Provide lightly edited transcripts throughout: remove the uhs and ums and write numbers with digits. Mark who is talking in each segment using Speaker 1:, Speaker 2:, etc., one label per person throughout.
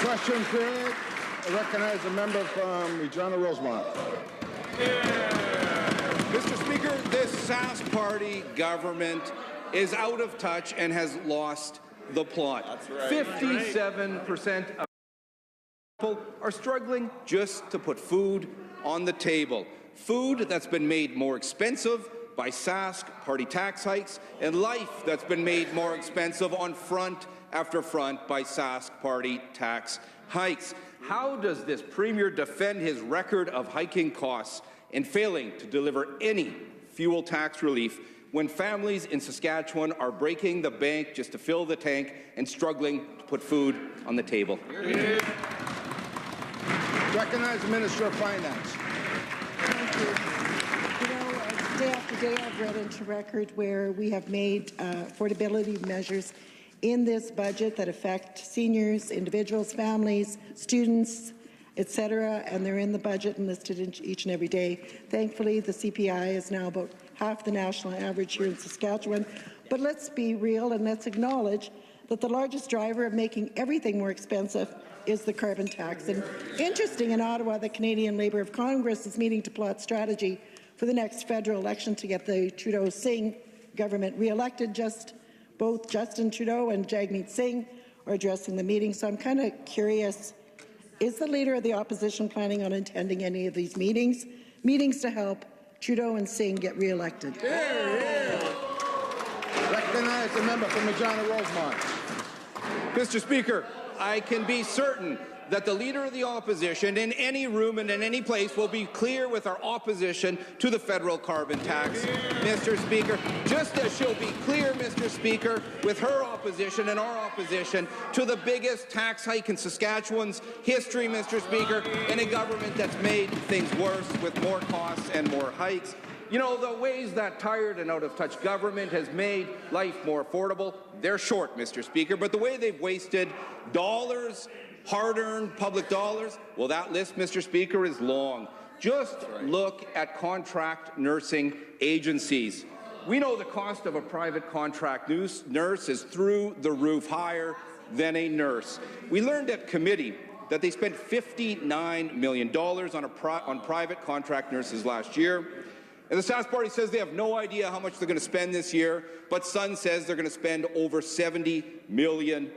Speaker 1: Question period. I recognize a member from Regina Rosemont.
Speaker 2: Mr. Speaker, this Sask Party government is out of touch and has lost the plot. That's right. 57% of people are struggling just to put food on the table. Food that's been made more expensive by Sask Party tax hikes, and life that's been made more expensive on front after front by Sask Party tax hikes. How does this Premier defend his record of hiking costs and failing to deliver any fuel tax relief when families in Saskatchewan are breaking the bank just to fill the tank and struggling to put food on the table?
Speaker 1: Recognize the Minister of Finance.
Speaker 3: Thank you. You know, day after day I've read into record where we have made affordability measures in this budget that affect seniors, individuals, families, students, etc., and they're in the budget and listed in each and every day. Thankfully, the CPI is now about half the national average here in Saskatchewan. But let's be real and let's acknowledge that the largest driver of making everything more expensive is the carbon tax. And interesting, in Ottawa, the Canadian Labour of Congress is meeting to plot strategy for the next federal election to get the Trudeau-Singh government re-elected. Both Justin Trudeau and Jagmeet Singh are addressing the meeting. So I'm kind of curious, is the Leader of the Opposition planning on attending any of these meetings to help Trudeau and Singh get re-elected?
Speaker 1: Recognize the member from Regina Rosemont.
Speaker 2: Mr. Speaker, I can be certain that the Leader of the Opposition in any room and in any place will be clear with our opposition to the federal carbon tax, Mr. Speaker, just as she'll be clear, Mr. Speaker, with her opposition and our opposition to the biggest tax hike in Saskatchewan's history, Mr. Speaker, in a government that's made things worse with more costs and more hikes. You know, the ways that tired and out-of-touch government has made life more affordable, they're short, Mr. Speaker, but the way they've wasted dollars, hard-earned public dollars, well, that list, Mr. Speaker, is long. Just look at contract nursing agencies. We know the cost of a private contract nurse is through the roof, higher than a nurse. We learned at committee that they spent $59 million on private contract nurses last year. And the Sask Party says they have no idea how much they're going to spend this year, but Sun says they're going to spend over $70 million.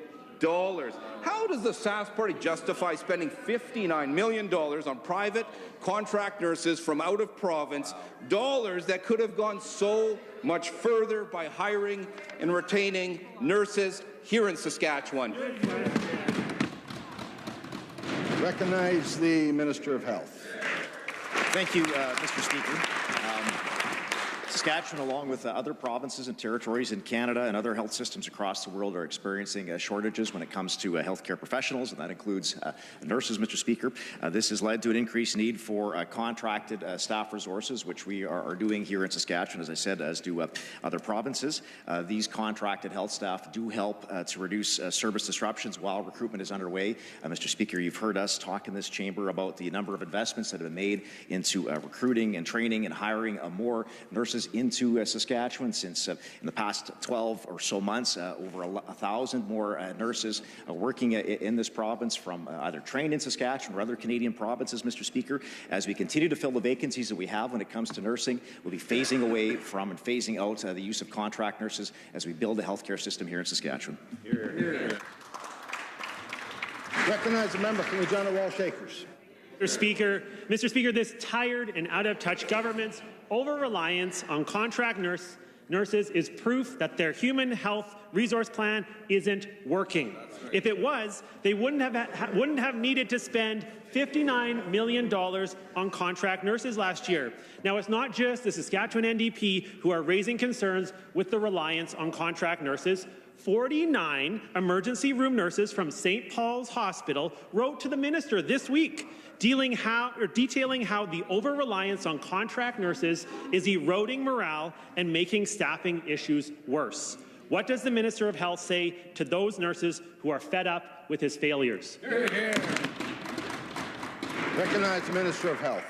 Speaker 2: How does the Sask Party justify spending $59 million on private contract nurses from out of province, dollars that could have gone so much further by hiring and retaining nurses here in Saskatchewan?
Speaker 1: Recognize the Minister of Health.
Speaker 4: Thank you, Mr. Speaker. Saskatchewan, along with other provinces and territories in Canada and other health systems across the world, are experiencing shortages when it comes to healthcare professionals, and that includes nurses, Mr. Speaker. This has led to an increased need for contracted staff resources, which we are doing here in Saskatchewan, as I said, as do other provinces. These contracted health staff do help to reduce service disruptions while recruitment is underway. Mr. Speaker, you've heard us talk in this chamber about the number of investments that have been made into recruiting and training and hiring more nurses into Saskatchewan since in the past 12 or so months, over 1,000 more nurses working in this province from either trained in Saskatchewan or other Canadian provinces, Mr. Speaker. As we continue to fill the vacancies that we have when it comes to nursing, we'll be phasing away from and phasing out the use of contract nurses as we build a healthcare system here in Saskatchewan.
Speaker 1: Recognize the member from Regina Walsh Acres.
Speaker 5: Mr. Speaker, this tired and out-of-touch government's over-reliance on contract nurses is proof that their human health resource plan isn't working. If it was, they wouldn't have needed to spend $59 million on contract nurses last year. Now, it's not just the Saskatchewan NDP who are raising concerns with the reliance on contract nurses. 49 emergency room nurses from St. Paul's Hospital wrote to the minister this week detailing how the over-reliance on contract nurses is eroding morale and making staffing issues worse. What does the Minister of Health say to those nurses who are fed up with his failures?
Speaker 1: Recognize the Minister of Health.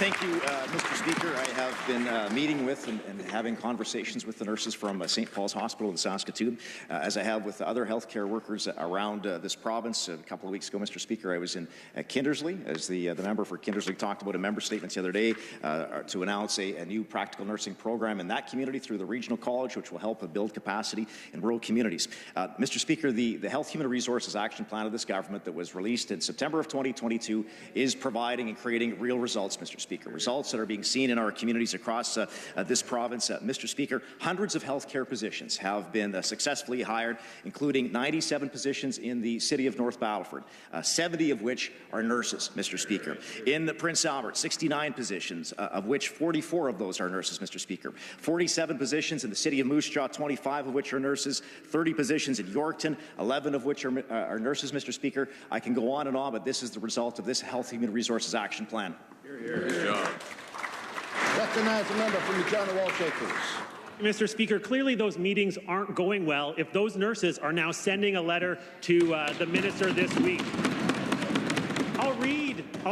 Speaker 4: Thank you, Mr. Speaker. I have been meeting with and having conversations with the nurses from St. Paul's Hospital in Saskatoon, as I have with other healthcare workers around this province. A couple of weeks ago, Mr. Speaker, I was in Kindersley, as the member for Kindersley talked about a member statement the other day to announce a new practical nursing program in that community through the regional college, which will help build capacity in rural communities. Mr. Speaker, the Health Human Resources Action Plan of this government that was released in September of 2022 is providing and creating real results, Mr. Speaker, results that are being seen in our communities across this province. Mr. Speaker, hundreds of healthcare positions have been successfully hired, including 97 positions in the city of North Battleford, 70 of which are nurses, Mr. Speaker. In the Prince Albert, 69 positions, of which 44 of those are nurses, Mr. Speaker. 47 positions in the city of Moose Jaw, 25 of which are nurses, 30 positions in Yorkton, 11 of which are nurses, Mr. Speaker. I can go on, but this is the result of this Health Human Resources Action Plan.
Speaker 1: Good job. Recognize a member from Regina Walsh Acres.
Speaker 5: Mr. Speaker, clearly those meetings aren't going well if those nurses are now sending a letter to the minister this week. I'll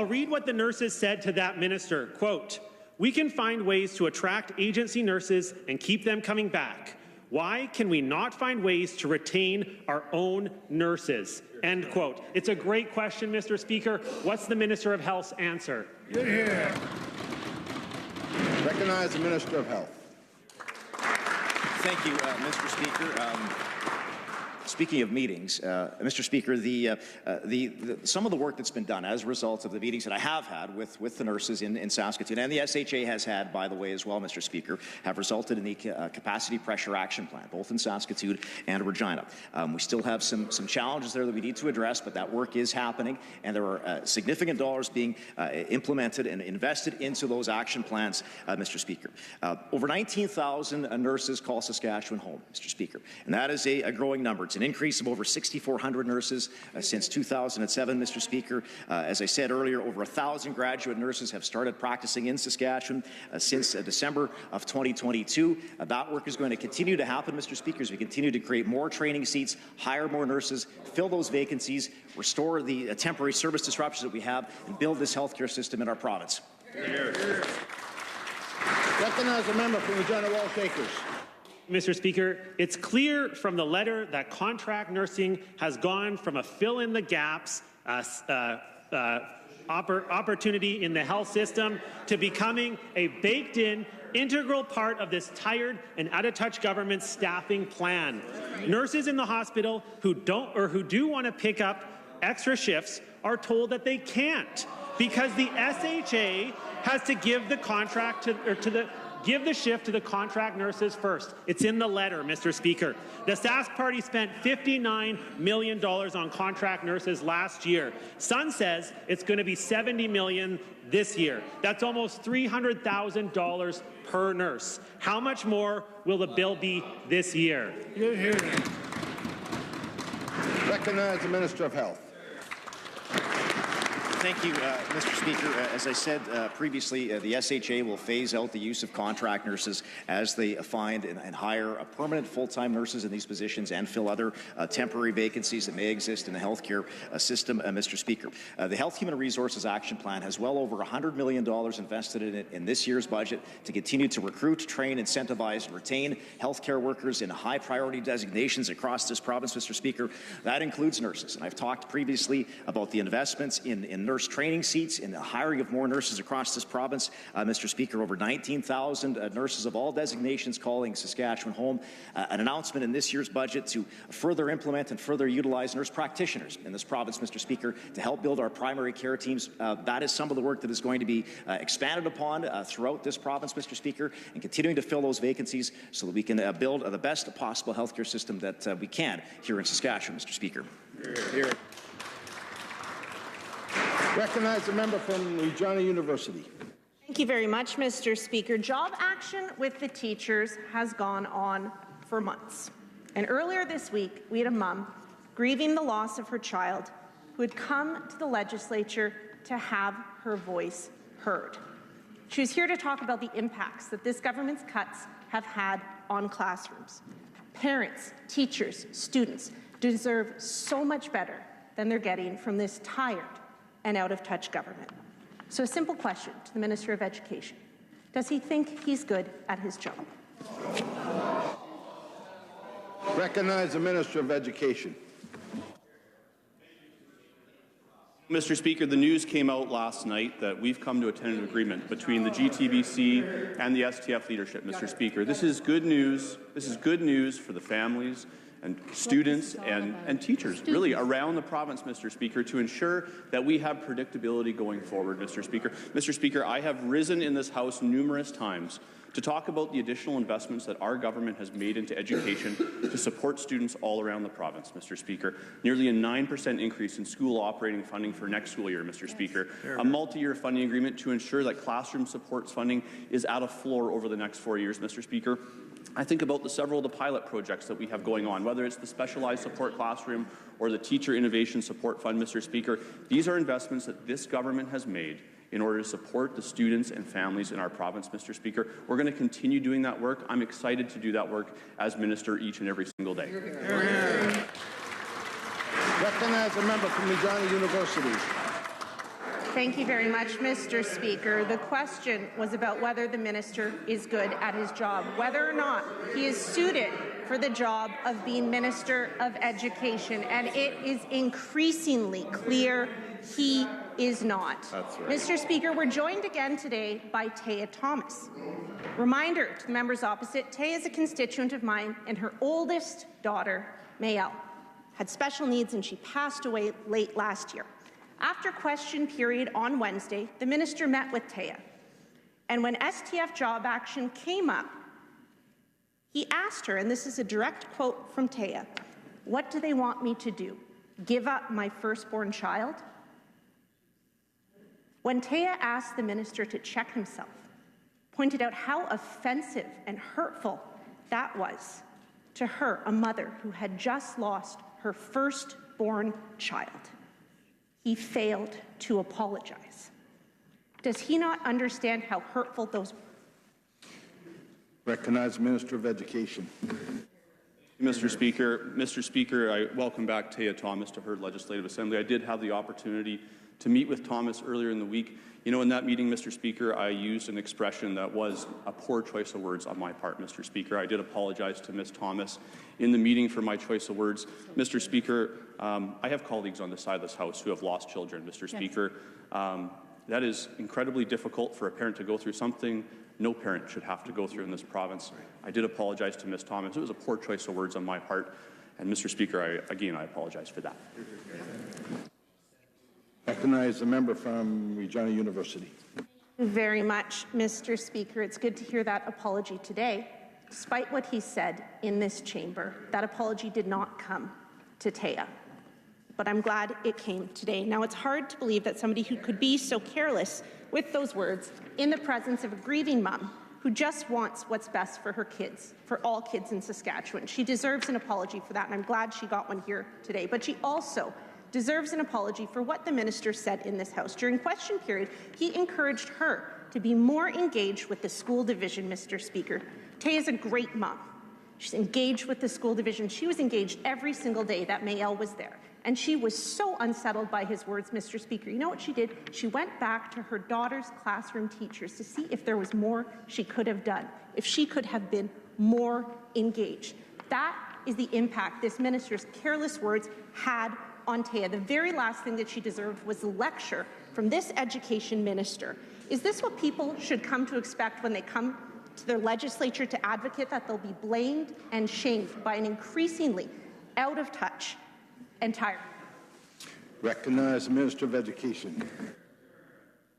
Speaker 5: read what the nurses said to that minister. Quote, "We can find ways to attract agency nurses and keep them coming back. Why can we not find ways to retain our own nurses?" End quote. It's a great question, Mr. Speaker. What's the Minister of Health's answer?
Speaker 1: Yeah. Recognize the Minister of Health.
Speaker 4: Thank you, Mr. Speaker. Speaking of meetings, Mr. Speaker, some of the work that's been done as a result of the meetings that I have had with the nurses in Saskatoon, and the SHA has had, by the way, as well, Mr. Speaker, have resulted in the Capacity Pressure Action Plan, both in Saskatoon and Regina. We still have some challenges there that we need to address, but that work is happening, and there are significant dollars being implemented and invested into those action plans, Mr. Speaker. Over 19,000 nurses call Saskatchewan home, Mr. Speaker, and that is a growing number. It's an increase of over 6,400 nurses since 2007, Mr. Speaker. As I said earlier, over 1,000 graduate nurses have started practicing in Saskatchewan since December of 2022. That work is going to continue to happen, Mr. Speaker, as we continue to create more training seats, hire more nurses, fill those vacancies, restore the temporary service disruptions that we have, and build this healthcare system in our province.
Speaker 1: Recognize a member from Regina Walsh Acres.
Speaker 5: Mr. Speaker, it's clear from the letter that contract nursing has gone from a fill-in-the-gaps opportunity in the health system to becoming a baked-in, integral part of this tired and out-of-touch government staffing plan. Nurses in the hospital who do want to pick up extra shifts are told that they can't because the SHA has to give the contract give the shift to the contract nurses first. It's in the letter, Mr. Speaker. The Sask Party spent $59 million on contract nurses last year. Sun says it's going to be $70 million this year. That's almost $300,000 per nurse. How much more will the bill be this year?
Speaker 1: Recognize the Minister of Health.
Speaker 4: Thank you, Mr. Speaker. As I said previously, the SHA will phase out the use of contract nurses as they find and hire permanent full-time nurses in these positions and fill other temporary vacancies that may exist in the healthcare system, Mr. Speaker. The Health Human Resources Action Plan has well over $100 million invested in it in this year's budget to continue to recruit, train, incentivize, and retain healthcare workers in high-priority designations across this province, Mr. Speaker. That includes nurses. And I've talked previously about the investments in nurse training seats, in the hiring of more nurses across this province. Mr. Speaker, over 19,000 nurses of all designations calling Saskatchewan home. An announcement in this year's budget to further implement and further utilize nurse practitioners in this province, Mr. Speaker, to help build our primary care teams. That is some of the work that is going to be expanded upon throughout this province, Mr. Speaker, and continuing to fill those vacancies so that we can build the best possible healthcare system that we can here in Saskatchewan, Mr. Speaker.
Speaker 1: Here. Recognize the member from Regina University.
Speaker 6: Thank you very much, Mr. Speaker. Job action with the teachers has gone on for months. And earlier this week, we had a mum grieving the loss of her child who had come to the legislature to have her voice heard. She was here to talk about the impacts that this government's cuts have had on classrooms. Parents, teachers, students deserve so much better than they're getting from this tired and out-of-touch government. So a simple question to the Minister of Education. Does he think he's good at his job?
Speaker 1: Recognize the Minister of Education.
Speaker 7: Mr. Speaker, the news came out last night that we've come to a tentative agreement between the GTBC and the STF leadership, Mr. Speaker. This is good news. This is good news for the families and students and teachers, really, around the province, Mr. Speaker, to ensure that we have predictability going forward, Mr. Speaker. Mr. Speaker, I have risen in this House numerous times to talk about the additional investments that our government has made into education to support students all around the province, Mr. Speaker. Nearly a 9% increase in school operating funding for next school year, Mr. Speaker. A multi-year funding agreement to ensure that classroom supports funding is at a floor over the next 4 years, Mr. Speaker. I think about several of the pilot projects that we have going on, whether it's the Specialized Support Classroom or the Teacher Innovation Support Fund, Mr. Speaker. These are investments that this government has made in order to support the students and families in our province, Mr. Speaker. We're going to continue doing that work. I'm excited to do that work as minister each and every single day.
Speaker 1: Recognize a member from Regina University.
Speaker 6: Thank you very much, Mr. Speaker. The question was about whether the minister is good at his job, whether or not he is suited for the job of being Minister of Education, and it is increasingly clear he is not.
Speaker 1: That's right.
Speaker 6: Mr. Speaker, we're joined again today by Taya Thomas. Reminder to the members opposite, Taya is a constituent of mine, and her oldest daughter, Mayel, had special needs and she passed away late last year. After question period on Wednesday, the minister met with Taya, and when STF Job Action came up, he asked her, and this is a direct quote from Taya, "What do they want me to do? Give up my firstborn child?" When Taya asked the minister to check himself, pointed out how offensive and hurtful that was to her, a mother who had just lost her firstborn child, he failed to apologize. Does he not understand how hurtful those were?
Speaker 1: Recognize the Minister of Education.
Speaker 7: Mr. Speaker, I welcome back Taya Thomas to her Legislative Assembly. I did have the opportunity to meet with Thomas earlier in the week. You know, in that meeting, Mr. Speaker, I used an expression that was a poor choice of words on my part, Mr. Speaker. I did apologize to Ms. Thomas in the meeting for my choice of words. Mr. Speaker, I have colleagues on the side of this House who have lost children, Mr. Speaker. That is incredibly difficult for a parent to go through, something no parent should have to go through in this province. I did apologize to Ms. Thomas. It was a poor choice of words on my part. And Mr. Speaker, I apologize for that.
Speaker 1: Recognize the member from Regina University.
Speaker 6: Thank you very much, Mr. Speaker. It's good to hear that apology today. Despite what he said in this chamber, that apology did not come to Taya. But I'm glad it came today. Now, it's hard to believe that somebody who could be so careless with those words in the presence of a grieving mom who just wants what's best for her kids, for all kids in Saskatchewan. She deserves an apology for that, and I'm glad she got one here today. But she also deserves an apology for what the minister said in this House. During question period, he encouraged her to be more engaged with the school division, Mr. Speaker. Taya is a great mom. She's engaged with the school division. She was engaged every single day that Mayel was there. And she was so unsettled by his words, Mr. Speaker. You know what she did? She went back to her daughter's classroom teachers to see if there was more she could have done, if she could have been more engaged. That is the impact this minister's careless words had on Taya. The very last thing that she deserved was a lecture from this education minister. Is this what people should come to expect when they come to their legislature to advocate, that they'll be blamed and shamed by an increasingly out of touch and tired?
Speaker 1: Recognize the Minister of Education.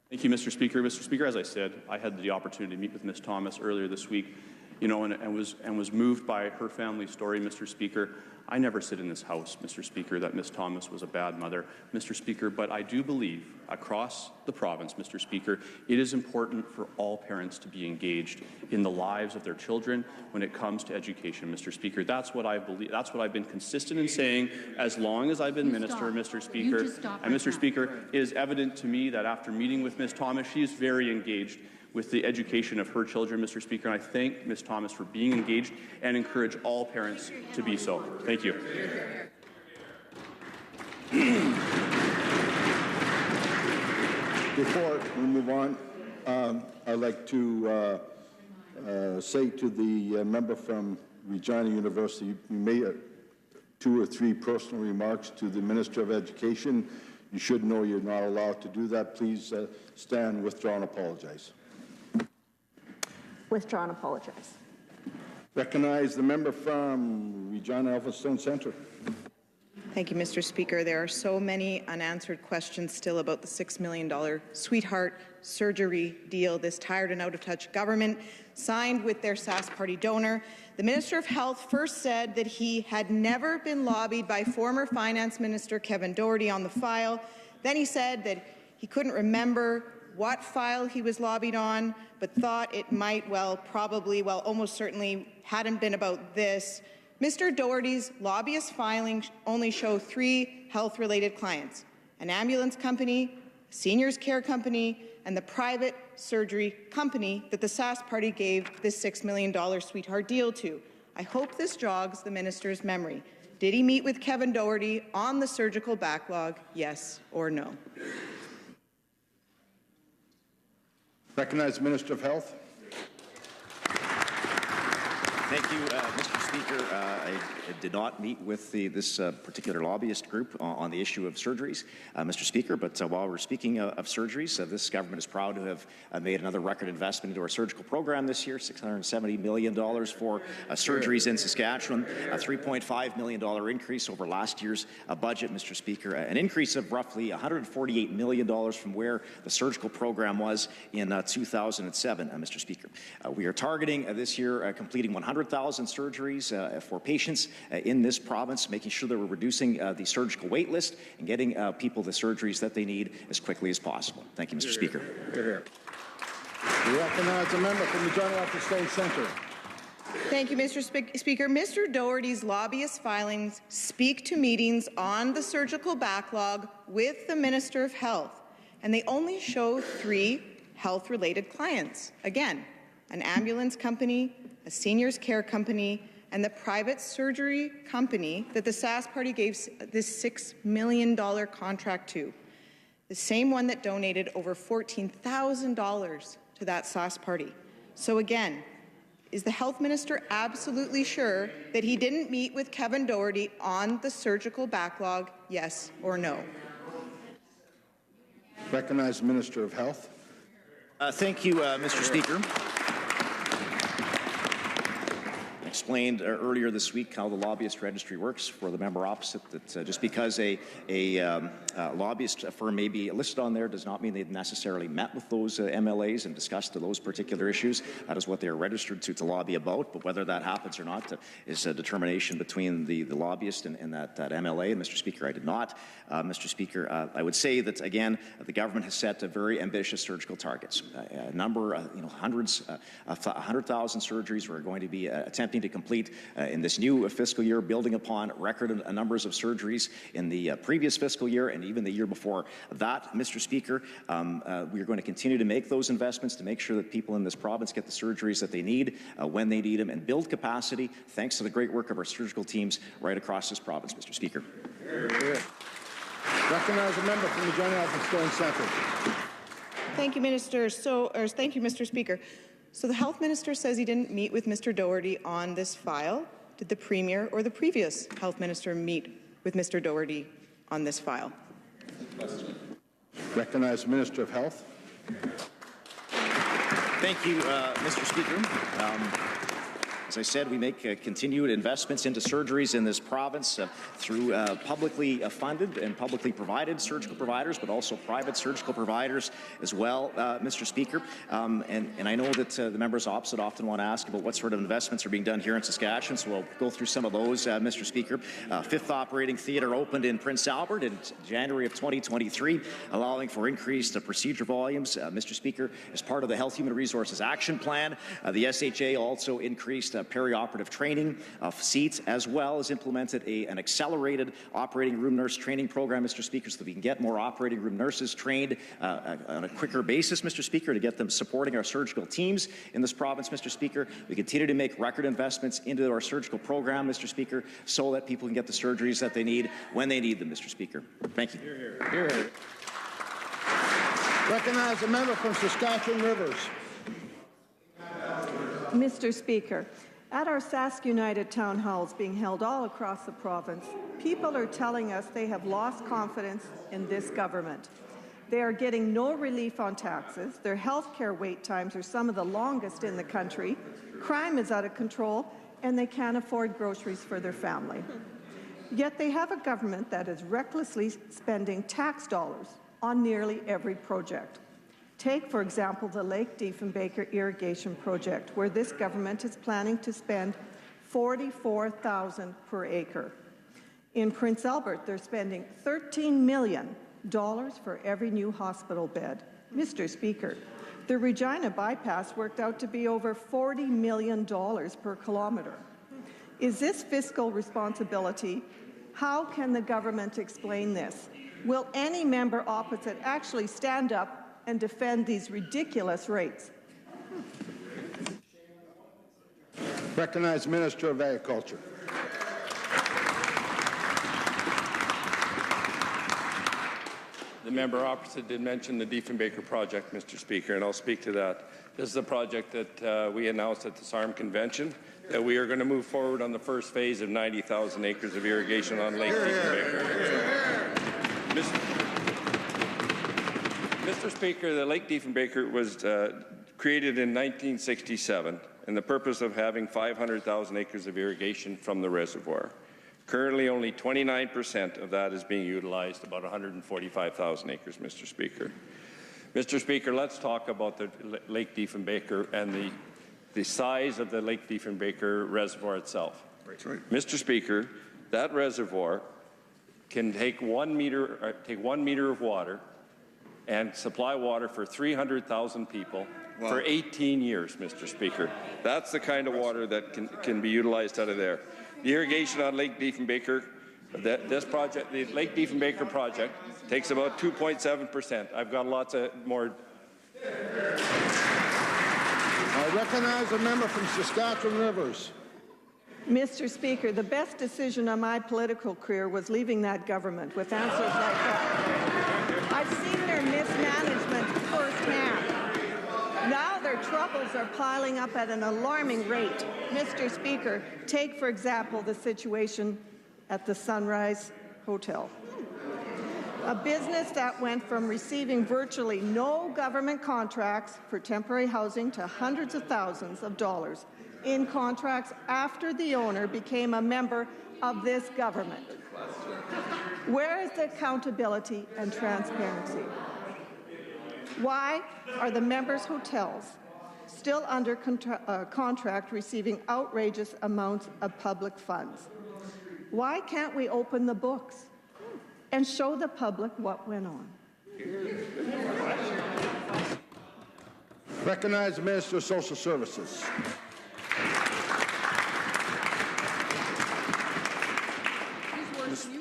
Speaker 7: Thank you, Mr. Speaker. Mr. Speaker, as I said, I had the opportunity to meet with Ms. Thomas earlier this week, and was moved by her family's story, Mr. Speaker. I never sit in this House, Mr. Speaker, that Ms. Thomas was a bad mother, Mr. Speaker, but I do believe across the province, Mr. Speaker, it is important for all parents to be engaged in the lives of their children when it comes to education, Mr. Speaker. That's what I believe. That's what I've been consistent in saying as long as I've been minister, Mr. Speaker. And Mr. Speaker, it is evident to me that after meeting with Ms. Thomas, she is very engaged with the education of her children, Mr. Speaker, and I thank Ms. Thomas for being engaged and encourage all parents to be so. Thank you.
Speaker 1: Before we move on, I'd like to say to the member from Regina University, you made 2 or 3 personal remarks to the Minister of Education. You should know you're not allowed to do that. Please stand, withdraw, and apologize.
Speaker 6: Withdraw and apologize.
Speaker 1: Recognize the member from Regina Elphinstone Centre.
Speaker 8: Thank you, Mr. Speaker. There are so many unanswered questions still about the $6 million sweetheart surgery deal this tired and out-of-touch government signed with their Sask Party donor. The Minister of Health first said that he had never been lobbied by former Finance Minister Kevin Doherty on the file. Then he said that he couldn't remember what file he was lobbied on, but thought it might, almost certainly hadn't been about this. Mr. Doherty's lobbyist filings only show 3 health-related clients: an ambulance company, a seniors care company, and the private surgery company that the Sask Party gave this $6 million sweetheart deal to. I hope this jogs the minister's memory. Did he meet with Kevin Doherty on the surgical backlog, yes or no?
Speaker 1: Recognize the Minister of Health.
Speaker 4: Thank you, Mr. Speaker. I did not meet with this particular lobbyist group on the issue of surgeries, Mr. Speaker, but while we're speaking of surgeries, this government is proud to have made another record investment into our surgical program this year, $670 million for surgeries in Saskatchewan, a $3.5 million increase over last year's budget, Mr. Speaker, an increase of roughly $148 million from where the surgical program was in 2007, Mr. Speaker. We are targeting this year completing 100,000 surgeries for patients in this province, making sure that we're reducing the surgical wait list and getting people the surgeries that they need as quickly as possible. Thank you, Mr. Speaker.
Speaker 1: We recognize the member from the Regina Elphinstone Centre.
Speaker 8: Thank you, Mr. Speaker. Mr. Doherty's lobbyist filings speak to meetings on the surgical backlog with the Minister of Health, and they only show 3 health-related clients. Again, an ambulance company, a seniors care company, and the private surgery company that the Sask Party gave this $6 million contract to, the same one that donated over $14,000 to that Sask Party. So again, is the Health Minister absolutely sure that he didn't meet with Kevin Doherty on the surgical backlog, yes or no?
Speaker 1: Recognize the Minister of Health.
Speaker 4: Thank you, Mr. Speaker. I explained earlier this week how the lobbyist registry works for the member opposite, that just because a lobbyist firm may be listed on there does not mean they've necessarily met with those MLAs and discussed those particular issues. That is what they are registered to lobby about, but whether that happens or not is a determination between the lobbyist and that MLA. And Mr. Speaker, I did not. Mr. Speaker, I would say that, again, the government has set very ambitious surgical targets. A number, hundreds, 100,000 surgeries we're going to be attempting to complete in this new fiscal year, building upon record numbers of surgeries in the previous fiscal year and even the year before that, Mr. Speaker. We are going to continue to make those investments to make sure that people in this province get the surgeries that they need when they need them and build capacity thanks to the great work of our surgical teams right across this province, Mr. Speaker.
Speaker 1: Recognize a member from the Regina Elphinstone Centre.
Speaker 8: Thank you, Minister. Thank you, Mr. Speaker. So the Health Minister says he didn't meet with Mr. Doherty on this file. Did the Premier or the previous Health Minister meet with Mr. Doherty on this file?
Speaker 1: Recognize the Minister of Health.
Speaker 4: Thank you, Mr. Speaker. As I said, we make continued investments into surgeries in this province through publicly funded and publicly provided surgical providers, but also private surgical providers as well, Mr. Speaker. And I know that the members opposite often want to ask about what sort of investments are being done here in Saskatchewan, so I'll go through some of those, Mr. Speaker. 5th Operating Theatre opened in Prince Albert in January of 2023, allowing for increased procedure volumes. Mr. Speaker, as part of the Health Human Resources Action Plan, the SHA also increased perioperative training of seats, as well as implemented an accelerated operating room nurse training program, Mr. Speaker, so that we can get more operating room nurses trained on a quicker basis, Mr. Speaker, to get them supporting our surgical teams in this province, Mr. Speaker. We continue to make record investments into our surgical program, Mr. Speaker, so that people can get the surgeries that they need when they need them, Mr. Speaker. Thank you.
Speaker 1: Hear, hear. Recognize the member from Saskatchewan Rivers.
Speaker 9: Mr. Speaker, at our Sask United town halls being held all across the province, people are telling us they have lost confidence in this government. They are getting no relief on taxes, their health care wait times are some of the longest in the country, crime is out of control, and they can't afford groceries for their family. Yet they have a government that is recklessly spending tax dollars on nearly every project. Take, for example, the Lake Diefenbaker irrigation project, where this government is planning to spend $44,000 per acre. In Prince Albert, they're spending $13 million for every new hospital bed. Mr. Speaker, the Regina bypass worked out to be over $40 million per kilometre. Is this fiscal responsibility? How can the government explain this? Will any member opposite actually stand up and defend these ridiculous rates?
Speaker 1: Recognize Minister of Agriculture.
Speaker 10: The member opposite did mention the Diefenbaker project, Mr. Speaker, and I'll speak to that. This is a project that we announced at the SARM convention, that we are going to move forward on the first phase of 90,000 acres of irrigation on Lake Diefenbaker. Mr. Speaker, the Lake Diefenbaker was created in 1967, and the purpose of having 500,000 acres of irrigation from the reservoir. Currently, only 29% of that is being utilized, about 145,000 acres, Mr. Speaker. Mr. Speaker, let's talk about the Lake Diefenbaker and the size of the Lake Diefenbaker reservoir itself. Right. Mr. Speaker, that reservoir can take 1 meter of water and supply water for 300,000 people for 18 years, Mr. Speaker. That's the kind of water that can be utilized out of there. The irrigation on Lake Diefenbaker, the Lake Diefenbaker project takes about 2.7%. I've got lots of more.
Speaker 1: I recognize a member from Saskatchewan Rivers.
Speaker 9: Mr. Speaker, the best decision of my political career was leaving that government with answers like that. I've seen their mismanagement firsthand. Now their troubles are piling up at an alarming rate. Mr. Speaker, take, for example, the situation at the Sunrise Hotel. A business that went from receiving virtually no government contracts for temporary housing to hundreds of thousands of dollars in contracts after the owner became a member of this government. Where is the accountability and transparency? Why are the members' hotels still under contract receiving outrageous amounts of public funds? Why can't we open the books and show the public what went on?
Speaker 1: Recognize the Minister of Social Services.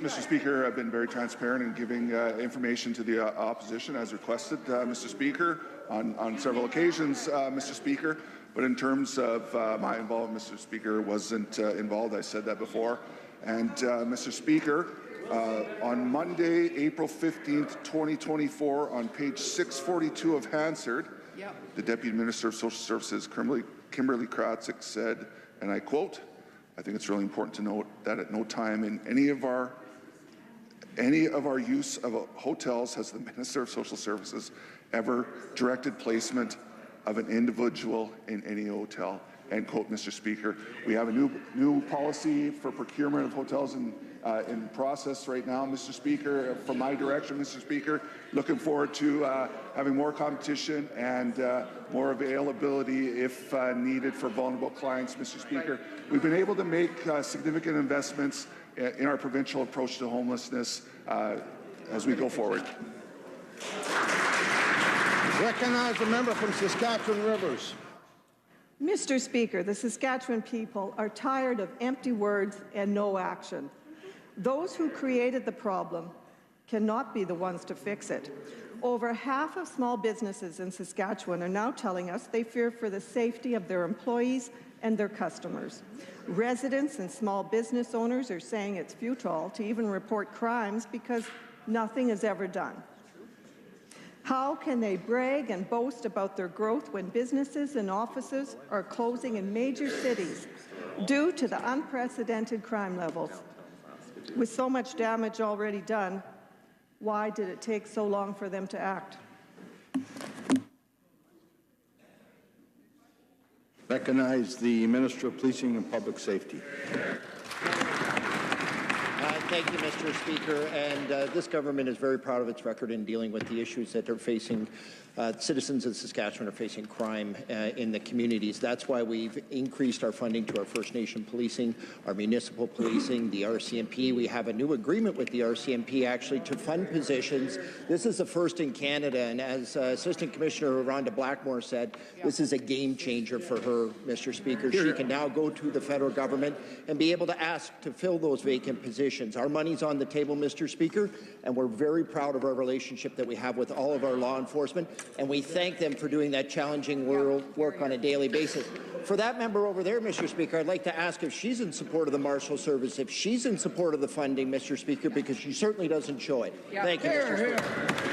Speaker 11: Mr. Speaker, I've been very transparent in giving information to the opposition as requested, Mr. Speaker, on several occasions, Mr. Speaker. But in terms of my involvement, Mr. Speaker, wasn't involved. I said that before. And Mr. Speaker, on Monday, April 15th, 2024, on page 642 of Hansard, the Deputy Minister of Social Services, Kimberly Kratzig, said, and I quote, I think it's really important to note that at no time in any of our use of hotels has the Minister of Social Services ever directed placement of an individual in any hotel. End quote, Mr. Speaker. We have a new policy for procurement of hotels in process right now, Mr. Speaker, from my direction, Mr. Speaker. Looking forward to having more competition and more availability if needed for vulnerable clients, Mr. Speaker. We've been able to make significant investments in our provincial approach to homelessness as we go forward.
Speaker 1: Recognize the member from Saskatchewan Rivers.
Speaker 9: Mr. Speaker, the Saskatchewan people are tired of empty words and no action. Those who created the problem cannot be the ones to fix it. Over half of small businesses in Saskatchewan are now telling us they fear for the safety of their employees and their customers. Residents and small business owners are saying it's futile to even report crimes because nothing is ever done. How can they brag and boast about their growth when businesses and offices are closing in major cities due to the unprecedented crime levels? With so much damage already done, why did it take so long for them to act?
Speaker 1: Recognize the Minister of Policing and Public Safety.
Speaker 12: Thank you, Mr. Speaker. And this government is very proud of its record in dealing with the issues that are facing citizens of Saskatchewan are facing crime in the communities. That's why we've increased our funding to our First Nation policing, our municipal policing, the RCMP. We have a new agreement with the RCMP actually to fund positions. This is the first in Canada, and as Assistant Commissioner Rhonda Blackmore said, this is a game changer for her, Mr. Speaker. She can now go to the federal government and be able to ask to fill those vacant positions. Our money's on the table, Mr. Speaker, and we're very proud of our relationship that we have with all of our law enforcement, and we thank them for doing that challenging work on a daily basis. For that member over there, Mr. Speaker, I'd like to ask if she's in support of the Marshal Service, if she's in support of the funding, Mr. Speaker, because she certainly doesn't show it. Thank you, Mr. Speaker.